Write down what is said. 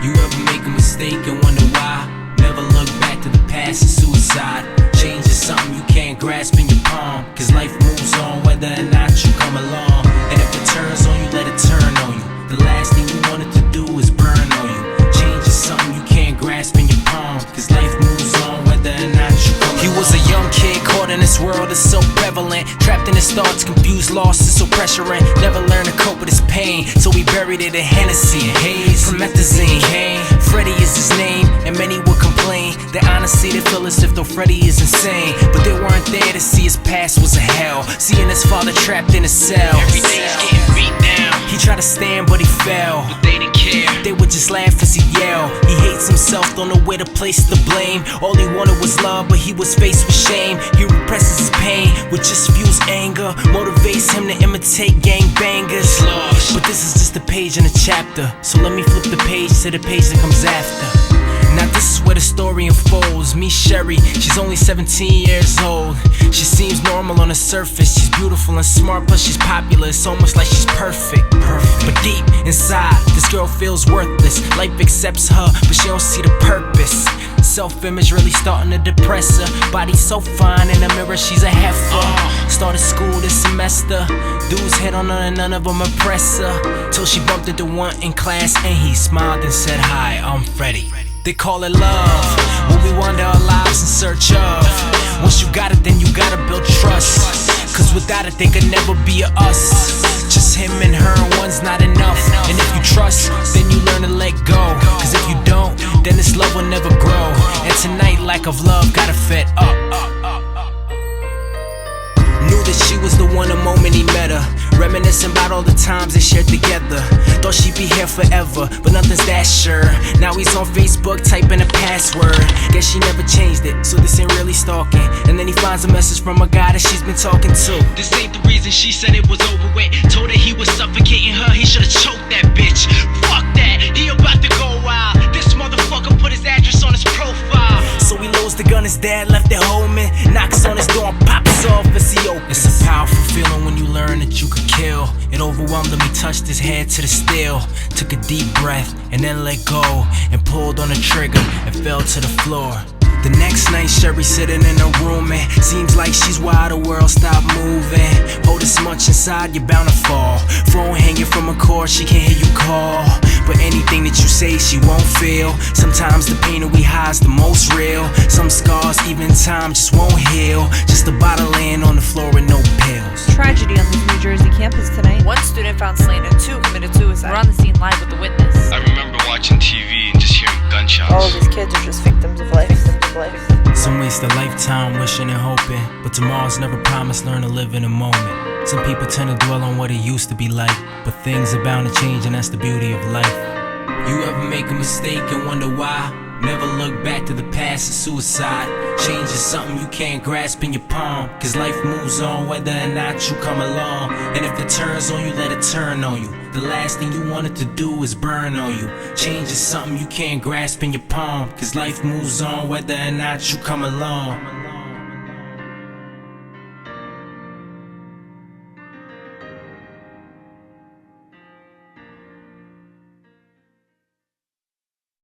You ever make a mistake and wonder why? Never look back to the past and suicide. Change is something you can't grasp in your palm, cause life moves on whether or not you come along. And if it turns on you, let it turn on you. The last thing you wanted to do is burn on you. Change is something you can't grasp in your palm, cause life moves on whether or not you come along. He was a young kid caught in this world that's so prevalent, trapped in his thoughts, confused, lost, and so pressuring. Never learned to cope with his pain, so he buried it in Hennessy and haze, promethazine. Freddie is his name, and many would complain that honestly they feel as if though Freddie is insane, but they weren't there to see his past was a hell, seeing his father trapped in a cell. Every day he's getting beat down. He tried to stand but he fell, but they didn't care. They would just laugh as he yelled. He hates himself, don't know where to place the blame. All he wanted was love, but he was faced with shame. He represses his pain, which just fuels anger, motivates him to imitate gangbangers. But this is just a page in a chapter, so let me flip the page to the page that comes after. Now this is where the story unfolds. Meet Sherry, she's only 17 years old. She seems normal on the surface. She's beautiful and smart, plus she's popular. It's almost like she's perfect. But deep inside, this girl feels worthless. Life accepts her, but she don't see the purpose. Self-image really starting to depress her. Body so fine, in the mirror she's a heifer. Started school this semester. Dudes hit on her and none of them impress her, till she bumped into one in class and he smiled and said, "Hi, I'm Freddie." They call it love, when we wander our lives in search of. Once you got it, then you gotta build trust, cause without it, they could never be a us. Just him and her and one's not enough. And if you trust, then you learn to let go, cause if you don't, then this love will never grow. And tonight, lack of love got her fed up. Knew that she was the one the moment he met her, reminiscing about all the times they shared together. Thought she'd be here forever, but nothing's that sure. Now he's on Facebook typing a password. Guess she never changed it, so this ain't really stalking. And then he finds a message from a guy that she's been talking to. This ain't the reason she said it was over with. Told her he was suffocating her, he should've choked that bitch. Fuck that, he about to go wild. This motherfucker put his address on his profile. So he loads the gun, his dad left it home and knocks on his door and pops off as he opens. It's a powerful feeling when you learn that you could kill. It overwhelmed him, he touched his head to the steel, took a deep breath and then let go, and pulled on the trigger and fell to the floor. The next night, Sherry sitting in her room and seems like she's wild, the world stopped moving. Hold this much inside, you're bound to fall. Phone hanging from a cord, she can't hear you call, but anything that you say, she won't feel. Sometimes the pain that we hide's the most real. Some scars, even time, just won't heal. Just a bottle laying on the floor with no pills. Tragedy on the New Jersey campus tonight. One student found slain and 2 committed suicide. We're on the scene live with the witness. I remember watching TV and just hearing gunshots. All of these kids are just victims of life. Some waste a lifetime wishing and hoping, but tomorrow's never promised, learn to live in a moment. Some people tend to dwell on what it used to be like, but things are bound to change and that's the beauty of life. You ever make a mistake and wonder why? Never look back to the past and suicide. Change is something you can't grasp in your palm, cause life moves on whether or not you come along. And if it turns on you, let it turn on you. The last thing you wanted to do is burn on you. Change is something you can't grasp in your palm, cause life moves on whether or not you come along.